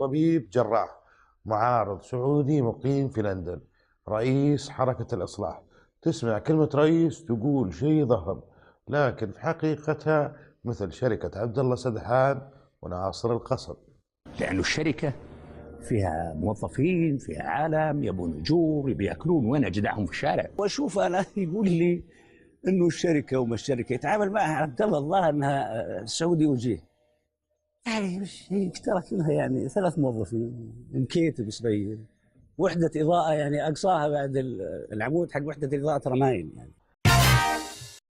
طبيب جراح معارض سعودي مقيم في لندن، رئيس حركة الإصلاح. تسمع كلمة رئيس تقول شيء ضخم، لكن في حقيقتها مثل شركة عبد الله سدحان وناصر القصب. لأنه الشركة فيها موظفين، فيها عالم يبون أجور، يبي ياكلون، وين أجدعهم في الشارع؟ واشوف انا يقول لي انه الشركه وما الشركه يتعامل معها عبد الله الظاهر انها سعودي وجيه. يعني هي اشترك لها يعني 3 موظفين، مكيتب صغير، وحده اضاءه يعني اقصاها بعد العمود حق وحده الاضاءه ترى مايل يعني.